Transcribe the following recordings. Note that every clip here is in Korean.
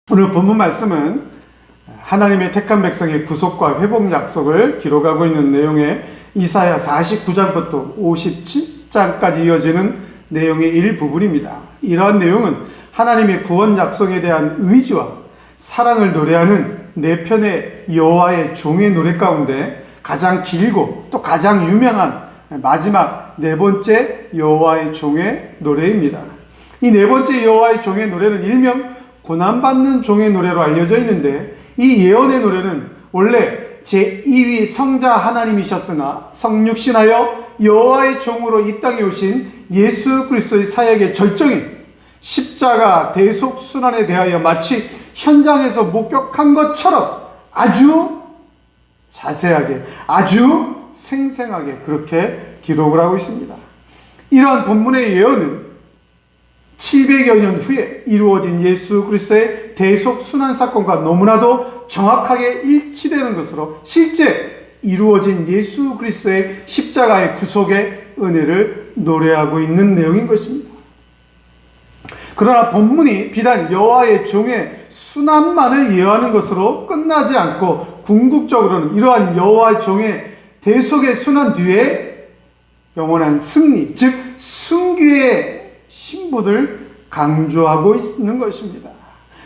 오늘 본문 말씀은 하나님의 택한 백성의 구속과 회복 약속을 기록하고 있는 내용의 이사야 49장부터 57장까지 이어지는 내용의 일부분입니다. 이러한 내용은 하나님의 구원 약속에 대한 의지와 사랑을 노래하는 네 편의 여호와의 종의 노래 가운데 가장 길고 또 가장 유명한 마지막 네 번째 여호와의 종의 노래입니다. 이 네 번째 여호와의 종의 노래는 일명 고난받는 종의 노래로 알려져 있는데, 이 예언의 노래는 원래 제2위 성자 하나님이셨으나 성육신하여 여호와의 종으로 이 땅에 오신 예수 그리스도의 사역의 절정인 십자가 대속순환에 대하여 마치 현장에서 목격한 것처럼 아주 자세하게, 아주 생생하게 그렇게 기록을 하고 있습니다. 이러한 본문의 예언은 700여 년 후에 이루어진 예수 그리스도의 대속순환 사건과 너무나도 정확하게 일치되는 것으로 실제 이루어진 예수 그리스도의 십자가의 구속의 은혜를 노래하고 있는 내용인 것입니다. 그러나 본문이 비단 여호와의 종의 순환만을 예언하는 것으로 끝나지 않고 궁극적으로는 이러한 여호와의 종의 대속의 순환 뒤에 영원한 승리, 즉 승귀의 신분을 강조하고 있는 것입니다.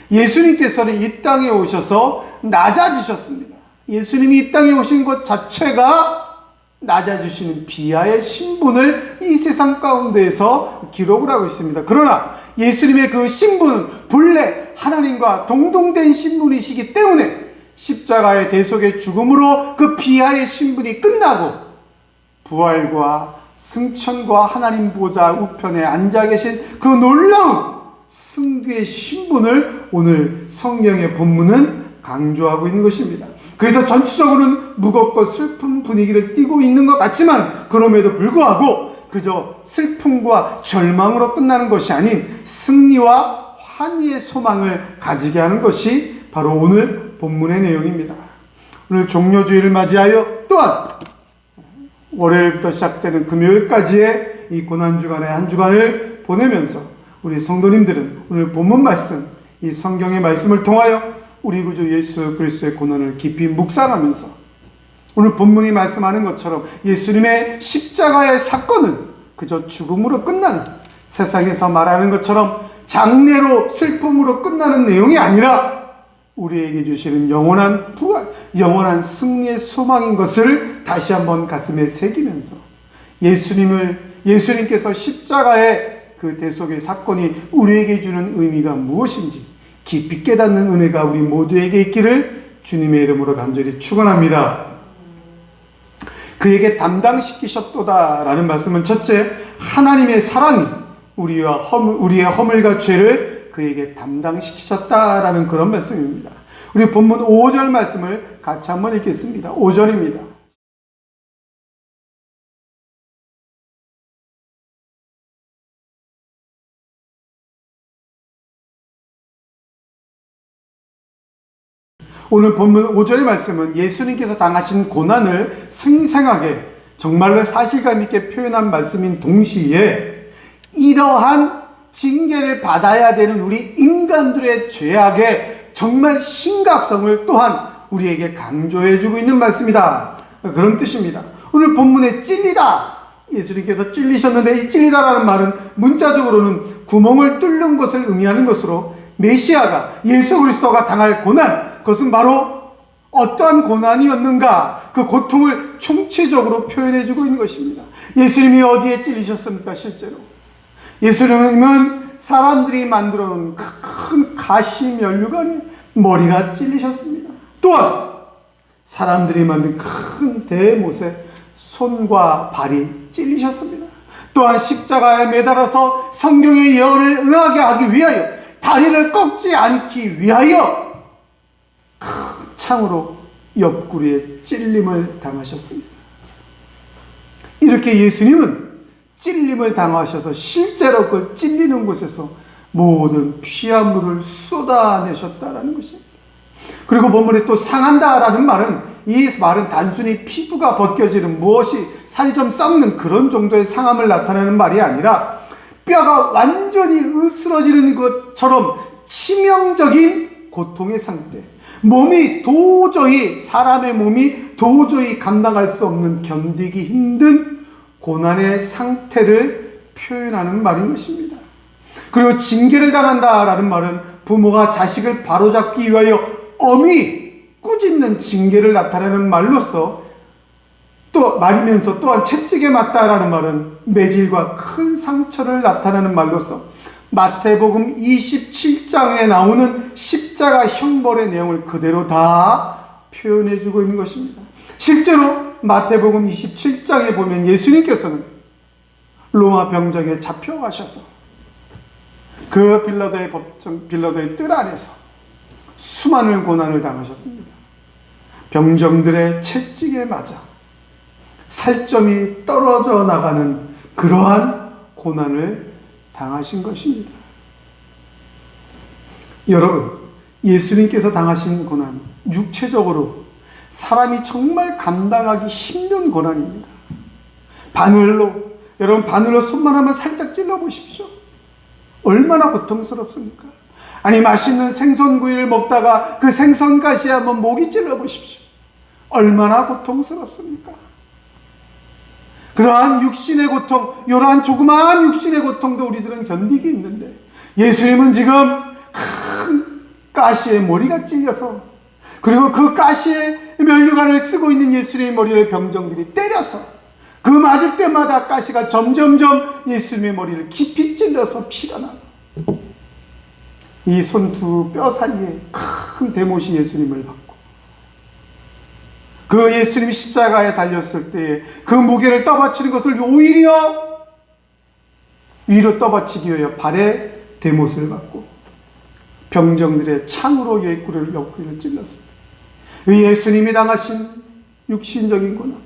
예수님께서는 이 땅에 오셔서 낮아지셨습니다. 예수님이 이 땅에 오신 것 자체가 낮아지시는 비하의 신분을 이 세상 가운데에서 기록을 하고 있습니다. 그러나 예수님의 그 신분은 본래 하나님과 동등된 신분이시기 때문에 십자가의 대속의 죽음으로 그 비하의 신분이 끝나고 부활과 승천과 하나님 보좌 우편에 앉아 계신 그 놀라운 승귀의 신분을 오늘 성경의 본문은 강조하고 있는 것입니다. 그래서 전체적으로는 무겁고 슬픈 분위기를 띠고 있는 것 같지만, 그럼에도 불구하고 그저 슬픔과 절망으로 끝나는 것이 아닌 승리와 환희의 소망을 가지게 하는 것이 바로 오늘 본문의 내용입니다. 오늘 종료주일을 맞이하여 또한 월요일부터 시작되는 금요일까지의 이 고난주간의 한 주간을 보내면서 우리 성도님들은 오늘 본문 말씀, 이 성경의 말씀을 통하여 우리 구주 예수 그리스도의 고난을 깊이 묵상하면서 오늘 본문이 말씀하는 것처럼 예수님의 십자가의 사건은 그저 죽음으로 끝나는, 세상에서 말하는 것처럼 장례로 슬픔으로 끝나는 내용이 아니라 우리에게 주시는 영원한 부활, 영원한 승리의 소망인 것을 다시 한번 가슴에 새기면서 예수님께서 십자가의 그 대속의 사건이 우리에게 주는 의미가 무엇인지 깊이 깨닫는 은혜가 우리 모두에게 있기를 주님의 이름으로 간절히 축원합니다. 그에게 담당시키셨도다라는 말씀은 첫째, 하나님의 사랑이 우리의 허물과 죄를 그에게 담당시키셨다라는 그런 말씀입니다. 우리 본문 5절 말씀을 같이 한번 읽겠습니다. 5절입니다. 오늘 본문 5절의 말씀은 예수님께서 당하신 고난을 생생하게 정말로 사실감 있게 표현한 말씀인 동시에 이러한 징계를 받아야 되는 우리 인간들의 죄악의 정말 심각성을 또한 우리에게 강조해주고 있는 말씀이다, 그런 뜻입니다. 오늘 본문에 찔리다, 예수님께서 찔리셨는데 이 찔리다라는 말은 문자적으로는 구멍을 뚫는 것을 의미하는 것으로 메시아가, 예수 그리스도가 당할 고난, 그것은 바로 어떠한 고난이었는가, 그 고통을 총체적으로 표현해주고 있는 것입니다. 예수님이 어디에 찔리셨습니까? 실제로 예수님은 사람들이 만들어 놓은 큰 가시 면류관에 머리가 찔리셨습니다. 또한 사람들이 만든 큰 대못에 손과 발이 찔리셨습니다. 또한 십자가에 매달아서 성경의 예언을 응하게 하기 위하여, 다리를 꺾지 않기 위하여 큰 창으로 옆구리에 찔림을 당하셨습니다. 이렇게 예수님은 찔림을 당하셔서 실제로 그 찔리는 곳에서 모든 피한물을 쏟아내셨다라는 것입니다. 그리고 본문에 또 상한다라는 말은, 이 말은 단순히 피부가 벗겨지는, 무엇이 살이 좀 썩는 그런 정도의 상함을 나타내는 말이 아니라 뼈가 완전히 으스러지는 것처럼 치명적인 고통의 상태, 사람의 몸이 도저히 감당할 수 없는, 견디기 힘든 고난의 상태를 표현하는 말인 것입니다. 그리고 징계를 당한다라는 말은 부모가 자식을 바로잡기 위하여 엄히 꾸짖는 징계를 나타내는 말로서 말이면서 또한 채찍에 맞다라는 말은 매질과 큰 상처를 나타내는 말로서 마태복음 27장에 나오는 십자가 형벌의 내용을 그대로 다 표현해주고 있는 것입니다. 실제로 마태복음 27장에 보면 예수님께서는 로마 병정에 잡혀가셔서 그 빌라도의 뜰 안에서 수많은 고난을 당하셨습니다. 병정들의 채찍에 맞아 살점이 떨어져 나가는 그러한 고난을 당하신 것입니다. 여러분, 예수님께서 당하신 고난, 육체적으로 사람이 정말 감당하기 힘든 고난입니다. 바늘로 손만 한번 살짝 찔러 보십시오. 얼마나 고통스럽습니까? 아니, 맛있는 생선구이를 먹다가 그 생선가시에 한번 목이 찔러 보십시오. 얼마나 고통스럽습니까? 그러한 육신의 고통, 이러한 조그마한 육신의 고통도 우리들은 견디기 힘든데, 예수님은 지금 큰 가시에 머리가 찔려서, 그리고 그 가시에 면류관을 쓰고 있는 예수님의 머리를 병정들이 때려서, 그 맞을 때마다 가시가 점점점 예수님의 머리를 깊이 찔러서 피가 나고, 이 손 두 뼈 사이에 큰 대못이 예수님을 받고, 그 예수님이 십자가에 달렸을 때에 그 무게를 떠받치는 것을 오히려 위로 떠받치기 위하여 발에 대못을 받고 병정들의 창으로 옆구리를 찔렀습니다. 예수님이 당하신 육신적인 고난,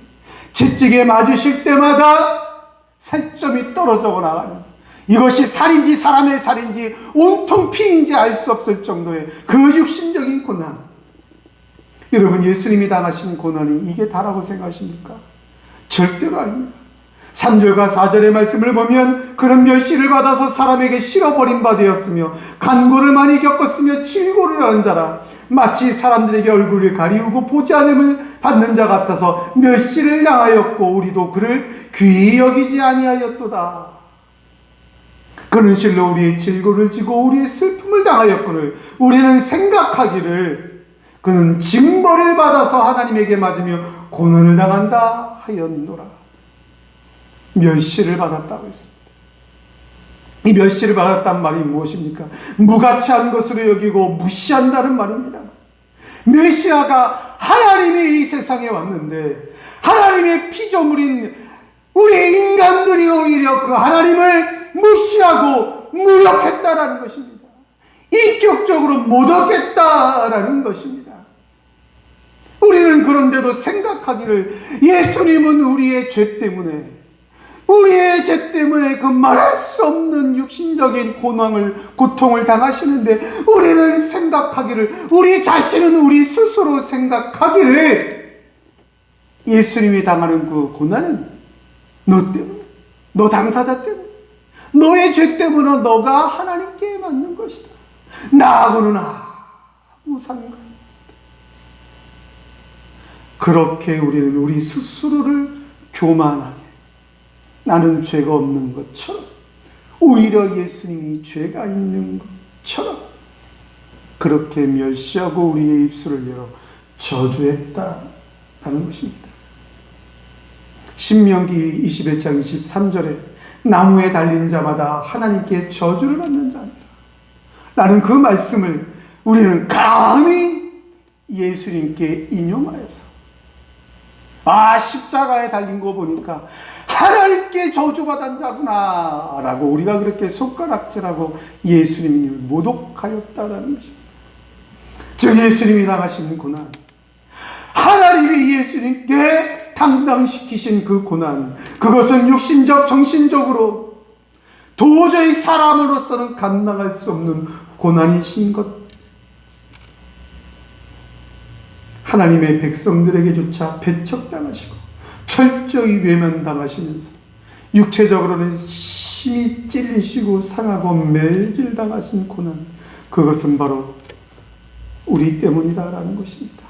채찍에 맞으실 때마다 살점이 떨어져 나가는, 이것이 살인지 사람의 살인지 온통 피인지 알 수 없을 정도의 그 육신적인 고난, 여러분, 예수님이 당하신 고난이 이게 다라고 생각하십니까? 절대로 아닙니다. 3절과 4절의 말씀을 보면 그는 멸시를 받아서 사람에게 실어버린 바 되었으며 간고를 많이 겪었으며 질고를 하는 자라, 마치 사람들에게 얼굴을 가리우고 보지 않음을 받는 자 같아서 멸시를 당하였고 우리도 그를 귀히 여기지 아니하였도다. 그는 실로 우리의 질고를 지고 우리의 슬픔을 당하였거늘 우리는 생각하기를 그는 징벌을 받아서 하나님에게 맞으며 고난을 당한다 하였노라. 멸시를 받았다고 했습니다. 이 멸시를 받았다는 말이 무엇입니까? 무가치한 것으로 여기고 무시한다는 말입니다. 메시아가 하나님이 이 세상에 왔는데 하나님의 피조물인 우리 인간들이 오히려 그 하나님을 무시하고 무력했다라는 것입니다. 인격적으로 못 얻겠다라는 것입니다. 우리는 그런데도 생각하기를 예수님은 우리의 죄 때문에 그 말할 수 없는 육신적인 고통을 당하시는데, 우리는 생각하기를, 우리 자신은 우리 스스로 생각하기를 예수님이 당하는 그 고난은 너 때문에, 너 당사자 때문에, 너의 죄 때문에 너가 하나님께 맞는 것이다. 나하고는 아무 상관이 없다. 그렇게 우리는 우리 스스로를 교만하게, 나는 죄가 없는 것처럼, 오히려 예수님이 죄가 있는 것처럼 그렇게 멸시하고 우리의 입술을 열어 저주했다라는 것입니다. 신명기 21장 23절에 나무에 달린 자마다 하나님께 저주를 받는 자니라 라는 그 말씀을 우리는 감히 예수님께 인용하여서, 십자가에 달린 거 보니까 하나님께 저주받은 자구나 라고 우리가 그렇게 손가락질하고 예수님을 모독하였다라는 것입니다. 즉 예수님이 당하신 고난, 하나님이 예수님께 당당시키신 그 고난, 그것은 육신적 정신적으로 도저히 사람으로서는 감당할 수 없는 고난이신 것, 하나님의 백성들에게조차 배척당하시고 철저히 외면당하시면서 육체적으로는 심히 찔리시고 상하고 매질당하신 고난, 그것은 바로 우리 때문이다라는 것입니다.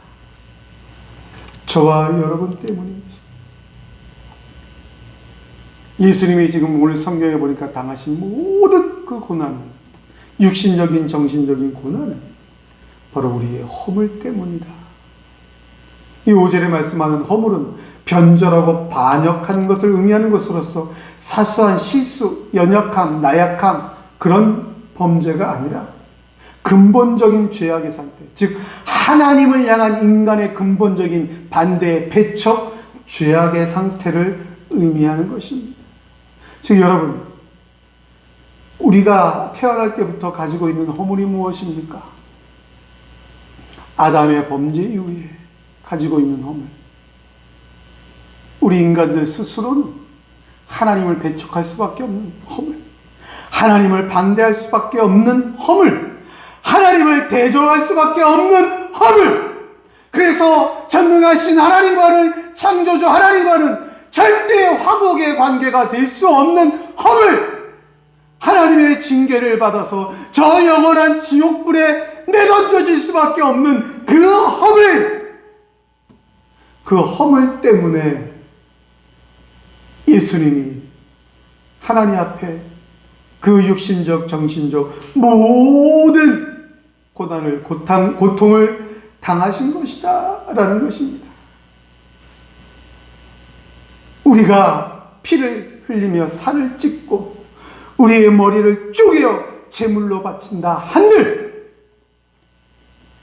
저와 여러분 때문인 것입니다. 예수님이 지금 오늘 성경에 보니까 당하신 모든 그 고난은, 육신적인 정신적인 고난은 바로 우리의 허물 때문이다. 이 5절에 말씀하는 허물은 변절하고 반역하는 것을 의미하는 것으로서 사소한 실수, 연약함, 나약함, 그런 범죄가 아니라 근본적인 죄악의 상태, 즉 하나님을 향한 인간의 근본적인 반대의 배척, 죄악의 상태를 의미하는 것입니다. 즉 여러분, 우리가 태어날 때부터 가지고 있는 허물이 무엇입니까? 아담의 범죄 이후에 가지고 있는 허물. 우리 인간들 스스로는 하나님을 배척할 수밖에 없는 허물, 하나님을 반대할 수밖에 없는 허물, 하나님을 대적할 수밖에 없는 허물. 그래서 전능하신 하나님과는, 창조주 하나님과는 절대 화목의 관계가 될 수 없는 허물, 하나님의 징계를 받아서 저 영원한 지옥불에 내던져질 수밖에 없는 그 허물, 그 허물 때문에 예수님이 하나님 앞에 그 육신적, 정신적 모든 고난을, 고통을 당하신 것이다 라는 것입니다. 우리가 피를 흘리며 살을 찢고 우리의 머리를 쪼개어 제물로 바친다 한들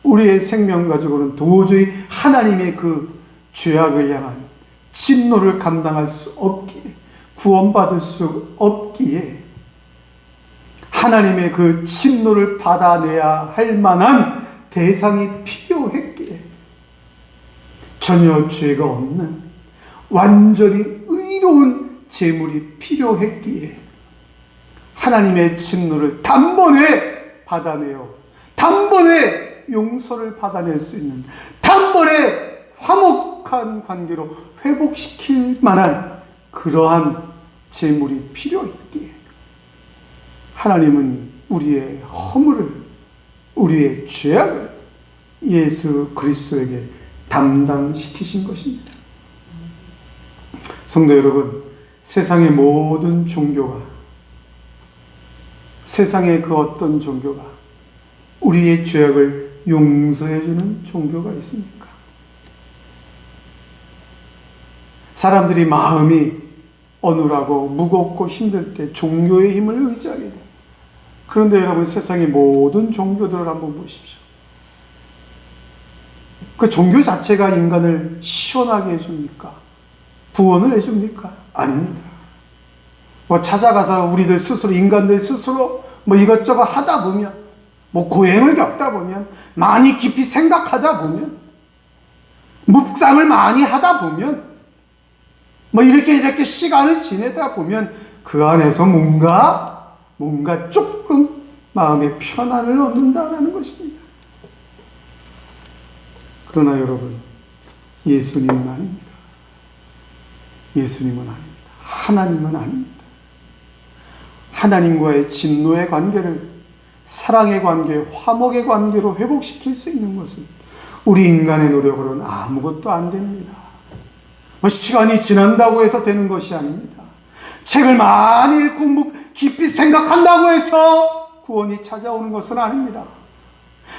우리의 생명 가지고는 도저히 하나님의 그 죄악을 향한 진노를 감당할 수 없기에, 구원받을 수 없기에 하나님의 그 진노를 받아내야 할 만한 대상이 필요했기에, 전혀 죄가 없는 완전히 의로운 제물이 필요했기에 하나님의 진노를 단번에 받아내어 단번에 용서를 받아낼 수 있는, 단번에 화목한 관계로 회복시킬 만한 그러한 제물이 필요했기에 하나님은 우리의 허물을, 우리의 죄악을 예수 그리스도에게 담당시키신 것입니다. 성도 여러분, 세상의 모든 종교가, 세상의 그 어떤 종교가 우리의 죄악을 용서해주는 종교가 있습니까? 사람들이 마음이 어눌하고 무겁고 힘들 때 종교의 힘을 의지하게 돼요. 그런데 여러분, 세상의 모든 종교들을 한번 보십시오. 그 종교 자체가 인간을 시원하게 해줍니까? 구원을 해줍니까? 아닙니다. 뭐 찾아가서 우리들 스스로, 인간들 스스로 뭐 이것저것 하다 보면, 뭐 고행을 겪다 보면, 많이 깊이 생각하다 보면, 묵상을 많이 하다 보면, 뭐 이렇게 시간을 지내다 보면 그 안에서 뭔가 조금 마음의 편안을 얻는다라는 것입니다. 그러나 여러분, 예수님은 아닙니다. 예수님은 아닙니다. 하나님은 아닙니다. 하나님과의 진노의 관계를 사랑의 관계, 화목의 관계로 회복시킬 수 있는 것은 우리 인간의 노력으로는 아무것도 안 됩니다. 뭐 시간이 지난다고 해서 되는 것이 아닙니다. 책을 많이 읽고 깊이 생각한다고 해서 구원이 찾아오는 것은 아닙니다.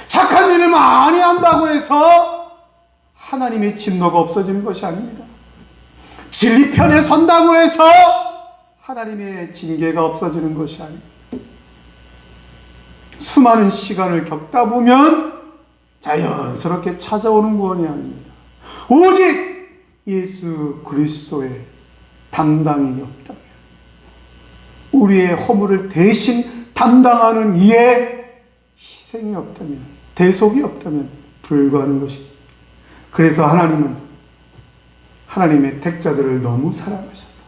착한 일을 많이 한다고 해서 하나님의 진노가 없어지는 것이 아닙니다. 진리 편에 선다고 해서 하나님의 징계가 없어지는 것이 아닙니다. 수많은 시간을 겪다 보면 자연스럽게 찾아오는 구원이 아닙니다. 오직 예수 그리스도의 담당이 없다면, 우리의 허물을 대신 담당하는 이의 희생이 없다면, 대속이 없다면 불가하는 것입니다. 그래서 하나님은 하나님의 택자들을 너무 사랑하셔서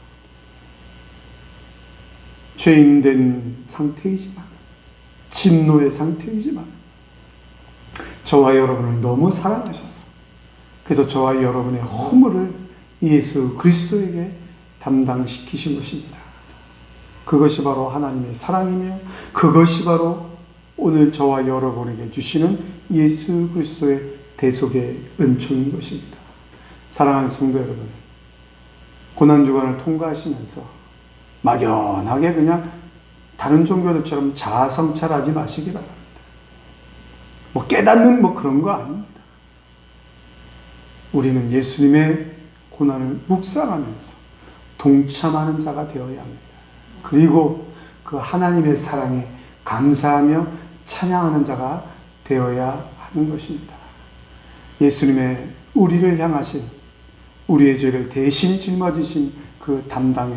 죄인된 상태이지만, 진노의 상태이지만 저와 여러분을 너무 사랑하셔서, 그래서 저와 여러분의 허물을 예수 그리스도에게 담당시키신 것입니다. 그것이 바로 하나님의 사랑이며 그것이 바로 오늘 저와 여러분에게 주시는 예수 그리스도의 대속의 은총인 것입니다. 사랑하는 성도 여러분, 고난주간을 통과하시면서 막연하게 그냥 다른 종교들처럼 자아성찰하지 마시기 바랍니다. 깨닫는 그런 거 아닙니다. 우리는 예수님의 고난을 묵상하면서 동참하는 자가 되어야 합니다. 그리고 그 하나님의 사랑에 감사하며 찬양하는 자가 되어야 하는 것입니다. 예수님의 우리를 향하신, 우리의 죄를 대신 짊어지신 그 담당의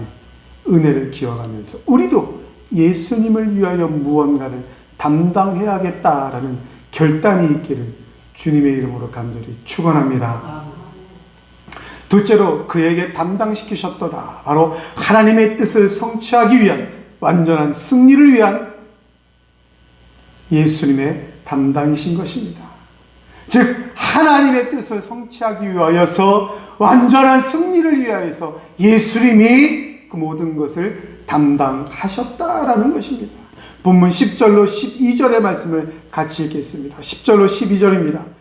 은혜를 기억하면서 우리도 예수님을 위하여 무언가를 담당해야겠다라는 결단이 있기를 주님의 이름으로 간절히 축원합니다. 둘째로 그에게 담당시키셨도다. 바로 하나님의 뜻을 성취하기 위한, 완전한 승리를 위한 예수님의 담당이신 것입니다. 즉 하나님의 뜻을 성취하기 위하여서, 완전한 승리를 위하여서 예수님이 그 모든 것을 담당하셨다라는 것입니다. 본문 10절로 12절의 말씀을 같이 읽겠습니다. 10절로 12절입니다.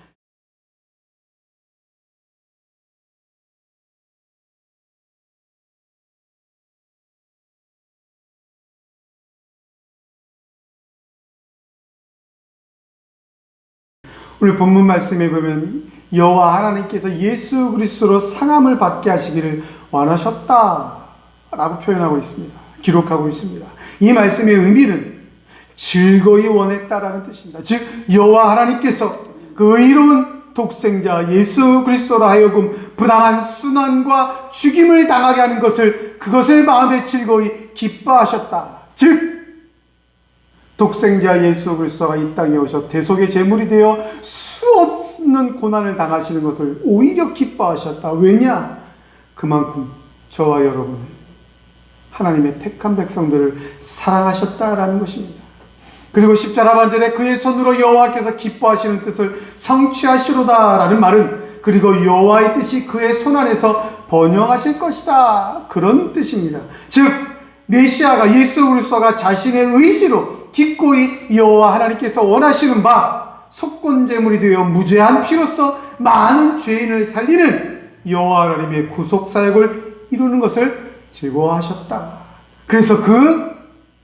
오늘 본문 말씀에 보면 여호와 하나님께서 예수 그리스도로 상함을 받게 하시기를 원하셨다라고 표현하고 있습니다. 기록하고 있습니다. 이 말씀의 의미는 즐거이 원했다라는 뜻입니다. 즉 여호와 하나님께서 그 의로운 독생자 예수 그리스도로 하여금 부당한 순환과 죽임을 당하게 하는 그것을 마음에 즐거이 기뻐하셨다. 즉 독생자 예수 그리스도가 이 땅에 오셔 대속의 제물이 되어 수없는 고난을 당하시는 것을 오히려 기뻐하셨다. 왜냐? 그만큼 저와 여러분을, 하나님의 택한 백성들을 사랑하셨다라는 것입니다. 그리고 십자가 반절에 그의 손으로 여호와께서 기뻐하시는 뜻을 성취하시로다라는 말은, 그리고 여호와의 뜻이 그의 손 안에서 번영하실 것이다, 그런 뜻입니다. 즉 메시아가, 예수 그리스도가 자신의 의지로 기꺼이 여호와 하나님께서 원하시는 바 속건제물이 되어 무죄한 피로서 많은 죄인을 살리는 여호와 하나님의 구속사역을 이루는 것을 즐거워하셨다. 그래서 그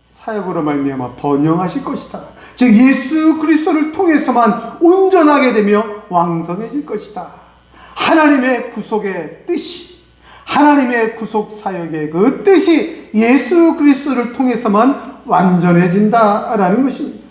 사역으로 말미암아 번영하실 것이다. 즉 예수 그리스도를 통해서만 온전하게 되며 왕성해질 것이다. 하나님의 구속의 뜻이, 하나님의 구속사역의 그 뜻이 예수 그리스도를 통해서만 완전해진다라는 것입니다.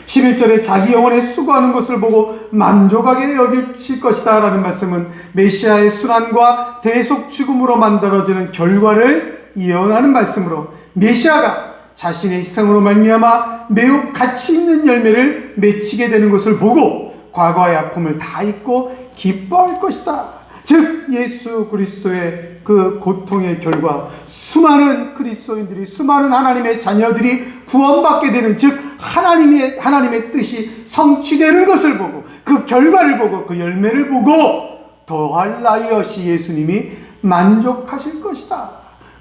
11절에 자기 영혼에 수고하는 것을 보고 만족하게 여기실 것이다 라는 말씀은 메시아의 순환과 대속 죽음으로 만들어지는 결과를 예언하는 말씀으로, 메시아가 자신의 희생으로 말미암아 매우 가치 있는 열매를 맺히게 되는 것을 보고 과거의 아픔을 다 잊고 기뻐할 것이다. 즉 예수 그리스도의 그 고통의 결과 수많은 그리스도인들이, 수많은 하나님의 자녀들이 구원받게 되는, 즉 하나님의 뜻이 성취되는 것을 보고, 그 결과를 보고, 그 열매를 보고 더할 나위 없이 예수님이 만족하실 것이다,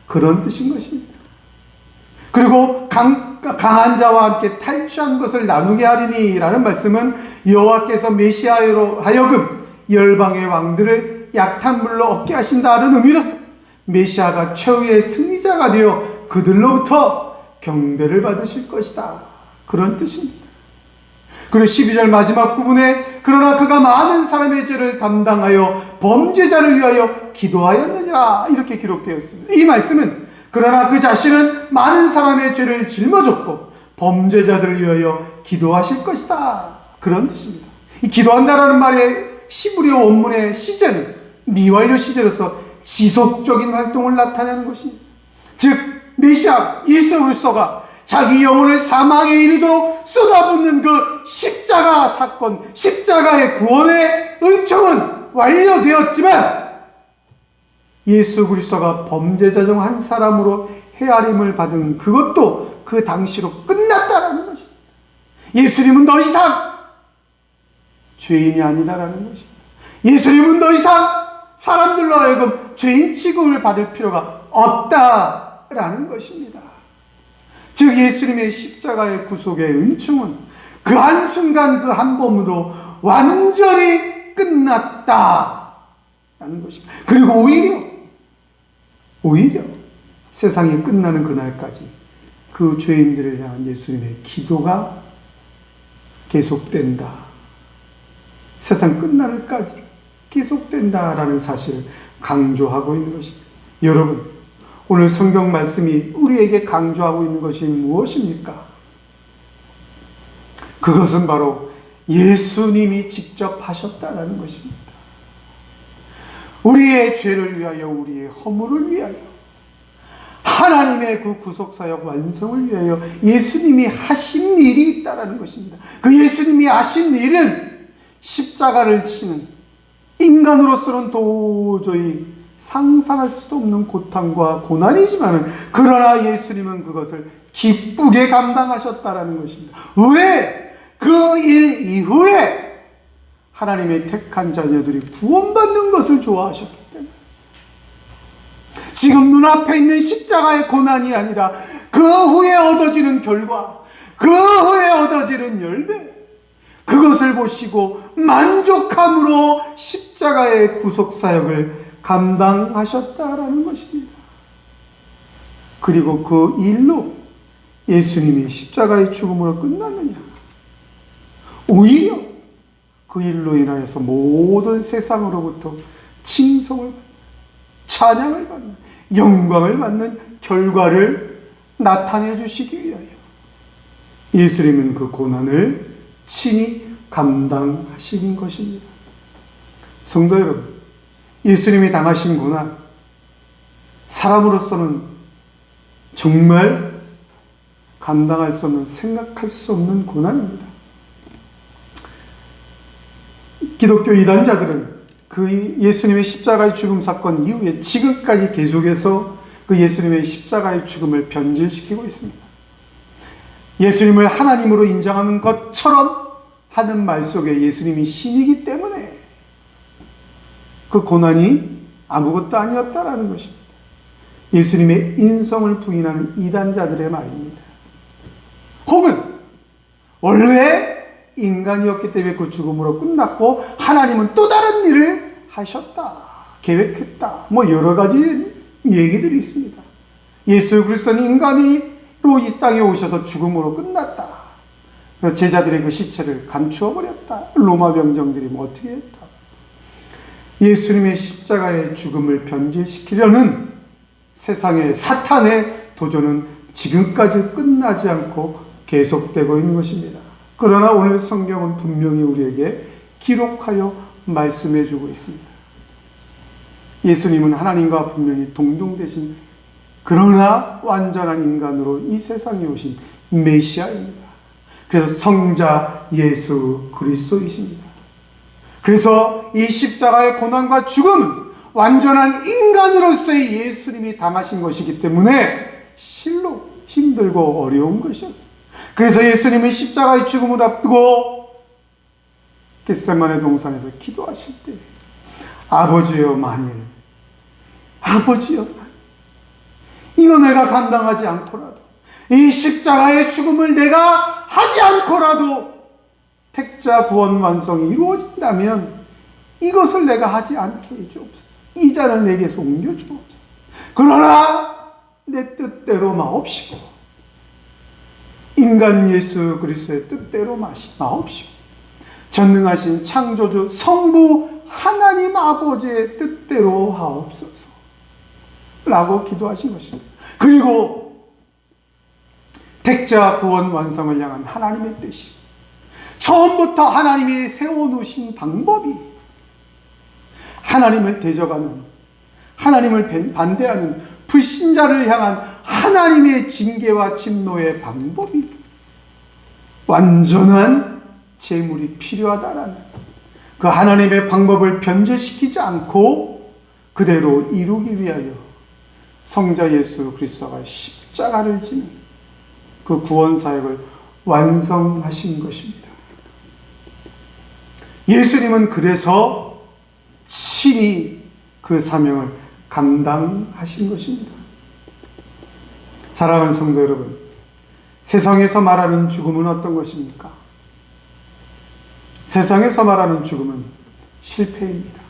그런 뜻인 것입니다. 그리고 강한 자와 함께 탈취한 것을 나누게 하리니 라는 말씀은 여호와께서 메시아로 하여금 열방의 왕들을 약탄물로 얻게 하신다는 의미로서 메시아가 최후의 승리자가 되어 그들로부터 경배를 받으실 것이다, 그런 뜻입니다. 그리고 12절 마지막 부분에 그러나 그가 많은 사람의 죄를 담당하여 범죄자를 위하여 기도하였느니라 이렇게 기록되어 있습니다. 이 말씀은 그러나 그 자신은 많은 사람의 죄를 짊어졌고 범죄자들을 위하여 기도하실 것이다, 그런 뜻입니다. 이 기도한다라는 말의 시브리어 원문의 시제는 미완료 시제로서 지속적인 활동을 나타내는 것입니다. 즉 메시아 예수 그리스도가 자기 영혼을 사망에 이르도록 쏟아붓는 그 십자가 사건, 십자가의 구원의 은총은 완료되었지만 예수 그리스도가 범죄자 중 한 사람으로 헤아림을 받은 그것도 그 당시로 끝났다라는 것입니다. 예수님은 더 이상 죄인이 아니다라는 것입니다. 예수님은 더 이상 사람들로 하여금 죄인 취급을 받을 필요가 없다라는 것입니다. 즉 예수님의 십자가의 구속의 은총은 그 한순간 그 한 몸으로 완전히 끝났다 라는 것입니다. 그리고 오히려 세상이 끝나는 그날까지 그 죄인들을 향한 예수님의 기도가 계속된다. 세상 끝날까지 계속된다라는 사실을 강조하고 있는 것입니다. 여러분, 오늘 성경 말씀이 우리에게 강조하고 있는 것이 무엇입니까? 그것은 바로 예수님이 직접 하셨다는 것입니다. 우리의 죄를 위하여, 우리의 허물을 위하여, 하나님의 그 구속사역 완성을 위하여 예수님이 하신 일이 있다는 것입니다. 그 예수님이 하신 일은 십자가를 치는, 인간으로서는 도저히 상상할 수도 없는 고통과 고난이지만 그러나 예수님은 그것을 기쁘게 감당하셨다는 것입니다. 왜? 그 일 이후에 하나님의 택한 자녀들이 구원받는 것을 좋아하셨기 때문에. 지금 눈앞에 있는 십자가의 고난이 아니라 그 후에 얻어지는 결과, 그 후에 얻어지는 열매, 그것을 보시고 만족함으로 십자가의 구속사역을 감당하셨다라는 것입니다. 그리고 그 일로 예수님이 십자가의 죽음으로 끝났느냐? 오히려 그 일로 인하여서 모든 세상으로부터 칭송을 받는, 찬양을 받는, 영광을 받는 결과를 나타내 주시기 위하여 예수님은 그 고난을 친히 감당하신 것입니다. 성도 여러분, 예수님이 당하신 고난, 사람으로서는 정말 감당할 수 없는, 생각할 수 없는 고난입니다. 기독교 이단자들은 그 예수님의 십자가의 죽음 사건 이후에 지금까지 계속해서 그 예수님의 십자가의 죽음을 변질시키고 있습니다. 예수님을 하나님으로 인정하는 것처럼 하는 말 속에 예수님이 신이기 때문에 그 고난이 아무것도 아니었다라는 것입니다. 예수님의 인성을 부인하는 이단자들의 말입니다. 혹은 원래 인간이었기 때문에 그 죽음으로 끝났고 하나님은 또 다른 일을 하셨다, 계획했다, 여러 가지 얘기들이 있습니다. 예수 그리스도는 인간으로 이 땅에 오셔서 죽음으로 끝났다, 제자들의 그 시체를 감추어 버렸다, 로마 병정들이 어떻게 했다. 예수님의 십자가의 죽음을 변질시키려는 세상의 사탄의 도전은 지금까지 끝나지 않고 계속되고 있는 것입니다. 그러나 오늘 성경은 분명히 우리에게 기록하여 말씀해 주고 있습니다. 예수님은 하나님과 분명히 동등되신, 그러나 완전한 인간으로 이 세상에 오신 메시아입니다. 그래서 성자 예수 그리스도이십니다. 그래서 이 십자가의 고난과 죽음은 완전한 인간으로서의 예수님이 당하신 것이기 때문에 실로 힘들고 어려운 것이었습니다. 그래서 예수님은 십자가의 죽음을 앞두고 겟세마네 동산에서 기도하실 때 아버지여 만일, 아버지여 만일 이거 내가 감당하지 않고라도, 이 십자가의 죽음을 내가 하지 않고라도 택자 구원 완성이 이루어진다면 이것을 내가 하지 않게 해주옵소서. 이 잔을 내게서 옮겨주옵소서. 그러나 내 뜻대로 마옵시고 인간 예수 그리스도의 뜻대로 마옵시고 전능하신 창조주 성부 하나님 아버지의 뜻대로 하옵소서 라고 기도하신 것입니다. 그리고 택자 구원 완성을 향한 하나님의 뜻이, 처음부터 하나님이 세워놓으신 방법이 하나님을 대적하는, 하나님을 반대하는 불신자를 향한 하나님의 징계와 진노의 방법이 완전한 제물이 필요하다라는 그 하나님의 방법을 변질시키지 않고 그대로 이루기 위하여 성자 예수 그리스도가 십자가를 지는 그 구원 사역을 완성하신 것입니다. 예수님은 그래서 친히 그 사명을 감당하신 것입니다. 사랑하는 성도 여러분, 세상에서 말하는 죽음은 어떤 것입니까? 세상에서 말하는 죽음은 실패입니다.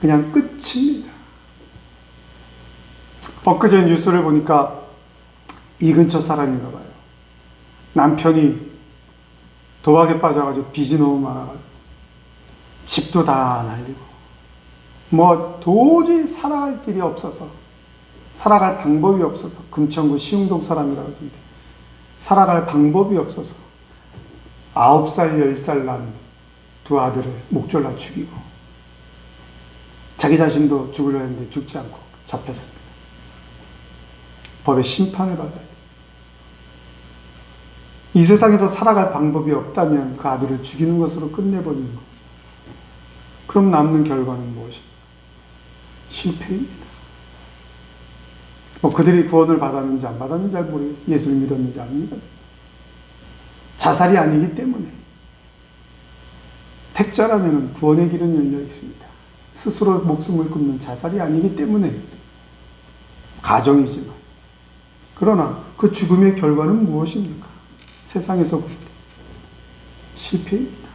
그냥 끝입니다. 엊그제 뉴스를 보니까 이 근처 사람인가 봐요. 남편이 도박에 빠져가지고 빚이 너무 많아가지고 집도 다 날리고 뭐 도저히 살아갈 길이 없어서, 살아갈 방법이 없어서, 금천구 시흥동 사람이라고 하던데 살아갈 방법이 없어서 9살, 10살 난 두 아들을 목졸라 죽이고 자기 자신도 죽으려 했는데 죽지 않고 잡혔습니다. 법의 심판을 받아야 돼요. 이 세상에서 살아갈 방법이 없다면 그 아들을 죽이는 것으로 끝내버리는 것. 그럼 남는 결과는 무엇입니까? 실패입니다. 뭐 그들이 구원을 받았는지 안 받았는지 잘 모르겠어요. 예수를 믿었는지 안 믿었는지. 자살이 아니기 때문에. 택자라면 구원의 길은 열려 있습니다. 스스로 목숨을 끊는 자살이 아니기 때문에 가정이지만. 그러나 그 죽음의 결과는 무엇입니까? 세상에서 볼 때 실패입니다.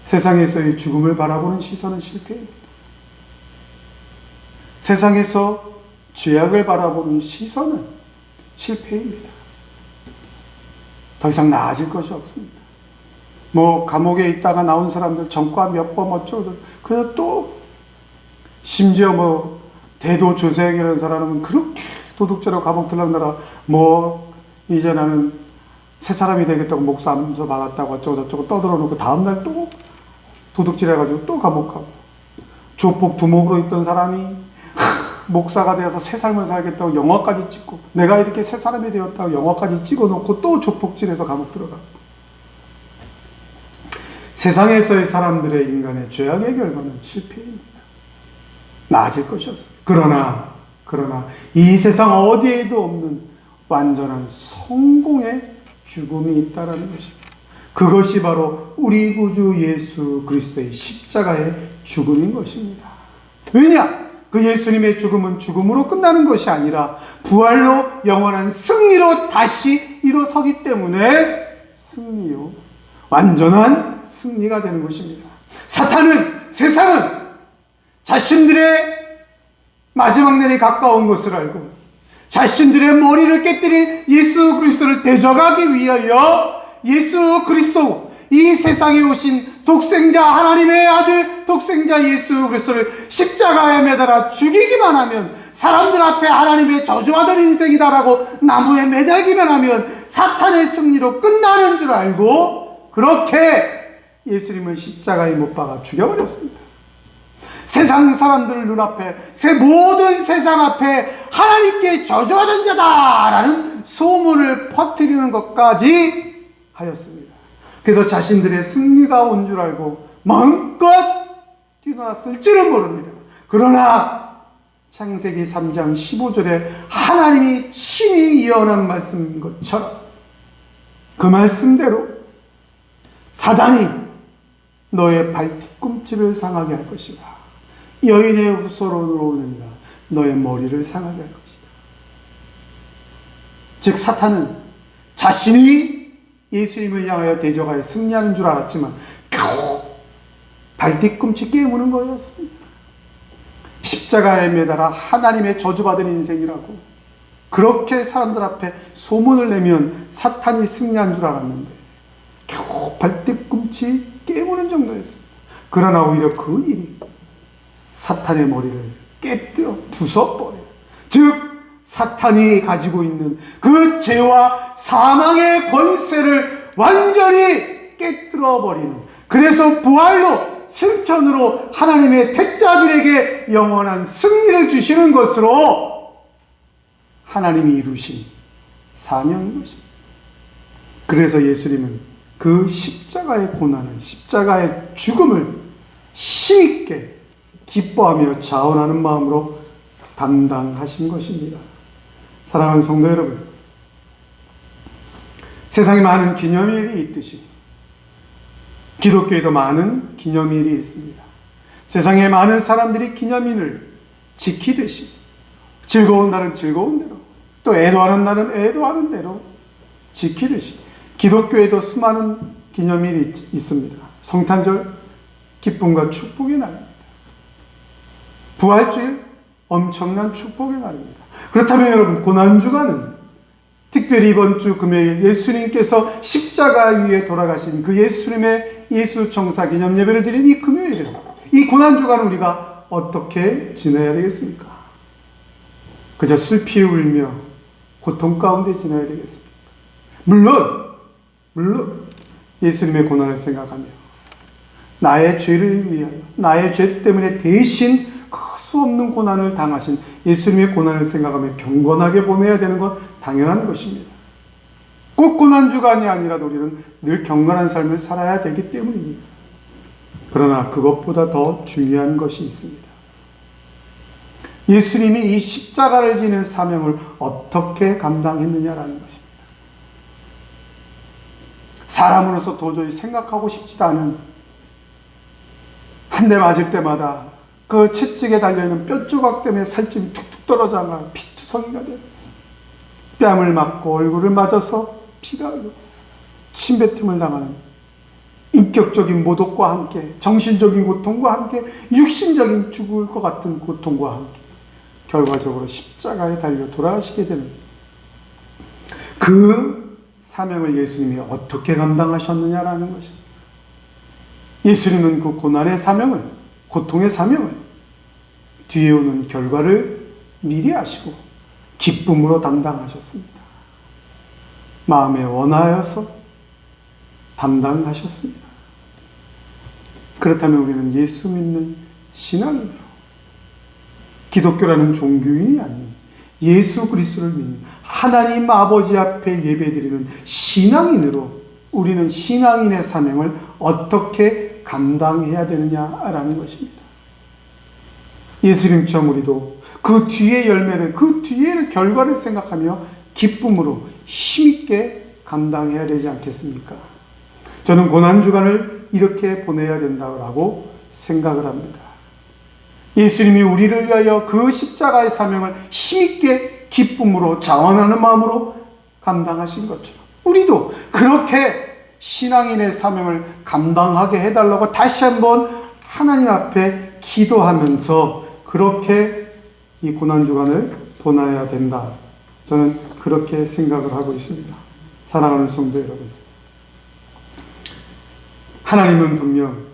세상에서의 죽음을 바라보는 시선은 실패입니다. 세상에서 죄악을 바라보는 시선은 실패입니다. 더 이상 나아질 것이 없습니다. 뭐 감옥에 있다가 나온 사람들 전과 몇 번 어쩌고 그래서 또 심지어 뭐 대도 조세혁이라는 사람은 그렇게 도둑질하고 감옥 들어가느라 뭐 이제 나는 새 사람이 되겠다고 목사 암서 받았다고 어쩌고 저쩌고 떠들어놓고 다음날 또 도둑질해가지고 또 감옥 가고, 조폭 두목으로 있던 사람이 목사가 되어서 새 삶을 살겠다고 영화까지 찍고, 내가 이렇게 새 사람이 되었다고 영화까지 찍어놓고 또 조폭질해서 감옥 들어가고. 세상에서의 사람들의 인간의 죄악의 결과는 실패입니다. 나아질 것이 없습니다. 그러나 이 세상 어디에도 없는 완전한 성공의 죽음이 있다는 것입니다. 그것이 바로 우리 구주 예수 그리스도의 십자가의 죽음인 것입니다. 왜냐? 그 예수님의 죽음은 죽음으로 끝나는 것이 아니라 부활로 영원한 승리로 다시 일어서기 때문에 승리요, 완전한 승리가 되는 것입니다. 사탄은, 세상은 자신들의 마지막 날이 가까운 것을 알고 자신들의 머리를 깨뜨릴 예수 그리스도를 대적하기 위하여 예수 그리스도, 이 세상에 오신 독생자 하나님의 아들 독생자 예수 그리스도를 십자가에 매달아 죽이기만 하면, 사람들 앞에 하나님의 저주받은 인생이다라고 나무에 매달기만 하면 사탄의 승리로 끝나는 줄 알고 그렇게 예수님을 십자가에 못 박아 죽여버렸습니다. 세상 사람들 눈앞에, 모든 세상 앞에 하나님께 저주받은 자다라는 소문을 퍼뜨리는 것까지 하였습니다. 그래서 자신들의 승리가 온 줄 알고 마음껏 뛰놀았을지는 모릅니다. 그러나 창세기 3장 15절에 하나님이 친히 예언한 말씀인 것처럼 그 말씀대로 사단이 너의 발뒤꿈치를 상하게 할 것이다. 여인의 후손으로 오느니라 너의 머리를 상하게 할 것이다. 즉 사탄은 자신이 예수님을 향하여 대적하여 승리하는 줄 알았지만 겨우 발뒤꿈치 깨무는 거였습니다. 십자가에 매달아 하나님의 저주받은 인생이라고 그렇게 사람들 앞에 소문을 내면 사탄이 승리한 줄 알았는데 겨우 발뒤꿈치 깨무는 정도였습니다. 그러나 오히려 그 일이 사탄의 머리를 깨뜨려 부숴버려요. 즉 사탄이 가지고 있는 그 죄와 사망의 권세를 완전히 깨뜨려버리는, 그래서 부활로 승천으로 하나님의 택자들에게 영원한 승리를 주시는 것으로 하나님이 이루신 사명인 것입니다. 그래서 예수님은 그 십자가의 고난을, 십자가의 죽음을 힘있게 기뻐하며 자원하는 마음으로 담당하신 것입니다. 사랑하는 성도 여러분, 세상에 많은 기념일이 있듯이 기독교에도 많은 기념일이 있습니다. 세상에 많은 사람들이 기념일을 지키듯이 즐거운 날은 즐거운 대로, 또 애도하는 날은 애도하는 대로 지키듯이 기독교에도 수많은 기념일이 있습니다. 성탄절, 기쁨과 축복의 날입니다. 부활주일, 엄청난 축복의 날입니다. 그렇다면 여러분, 고난주간은 특별히 이번 주 금요일 예수님께서 십자가 위에 돌아가신 그 예수님의 예수청사 기념 예배를 드린 이 금요일을, 이 고난주간을 우리가 어떻게 지내야 되겠습니까? 그저 슬피 울며 고통 가운데 지내야 되겠습니까? 물론 예수님의 고난을 생각하며 나의 죄를 위하여, 나의 죄 때문에 대신 수 없는 고난을 당하신 예수님의 고난을 생각하며 경건하게 보내야 되는 건 당연한 것입니다. 꼭 고난주간이 아니라도 우리는 늘 경건한 삶을 살아야 되기 때문입니다. 그러나 그것보다 더 중요한 것이 있습니다. 예수님이 이 십자가를 지는 사명을 어떻게 감당했느냐라는 것입니다. 사람으로서 도저히 생각하고 싶지도 않은, 한 대 맞을 때마다 그 채찍에 달려있는 뼈 조각 때문에 살점이 툭툭 떨어져가 피투성이가 되고, 뺨을 맞고 얼굴을 맞아서 피가 흐르고 침뱉음을 당하는 인격적인 모독과 함께 정신적인 고통과 함께 육신적인 죽을 것 같은 고통과 함께 결과적으로 십자가에 달려 돌아가시게 되는 그 사명을 예수님이 어떻게 감당하셨느냐라는 것입니다. 예수님은 그 고난의 사명을, 고통의 사명을, 뒤에 오는 결과를 미리 아시고 기쁨으로 담당하셨습니다. 마음에 원하여서 담당하셨습니다. 그렇다면 우리는 예수 믿는 신앙인으로, 기독교라는 종교인이 아닌 예수 그리스도를 믿는 하나님 아버지 앞에 예배드리는 신앙인으로 우리는 신앙인의 사명을 어떻게 감당해야 되느냐라는 것입니다. 예수님처럼 우리도 그 뒤의 열매를, 그 뒤의 결과를 생각하며 기쁨으로 힘있게 감당해야 되지 않겠습니까? 저는 고난주간을 이렇게 보내야 된다고 생각을 합니다. 예수님이 우리를 위하여 그 십자가의 사명을 힘있게 기쁨으로 자원하는 마음으로 감당하신 것처럼 우리도 그렇게 신앙인의 사명을 감당하게 해달라고 다시 한번 하나님 앞에 기도하면서 그렇게 이 고난주간을 보내야 된다. 저는 그렇게 생각을 하고 있습니다. 사랑하는 성도 여러분, 하나님은 분명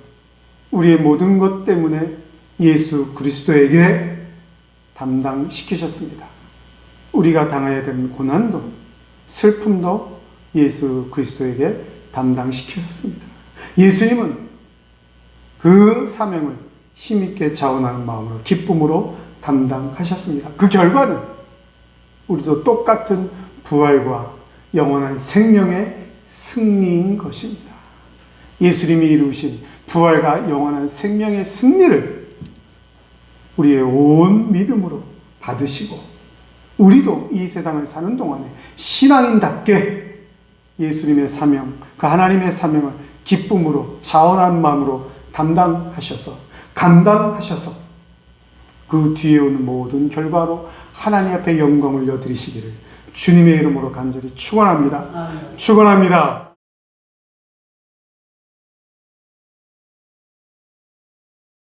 우리의 모든 것 때문에 예수 그리스도에게 담당시키셨습니다. 우리가 당해야 되는 고난도 슬픔도 예수 그리스도에게 담당시키셨습니다. 예수님은 그 사명을 힘있게 자원하는 마음으로 기쁨으로 담당하셨습니다. 그 결과는 우리도 똑같은 부활과 영원한 생명의 승리인 것입니다. 예수님이 이루신 부활과 영원한 생명의 승리를 우리의 온 믿음으로 받으시고 우리도 이 세상을 사는 동안에 신앙인답게 예수님의 사명, 그 하나님의 사명을 기쁨으로 자원한 마음으로 담당하셔서 감당하셔서 그 뒤에 오는 모든 결과로 하나님 앞에 영광을 올려드리시기를 주님의 이름으로 간절히 축원합니다. 축원합니다.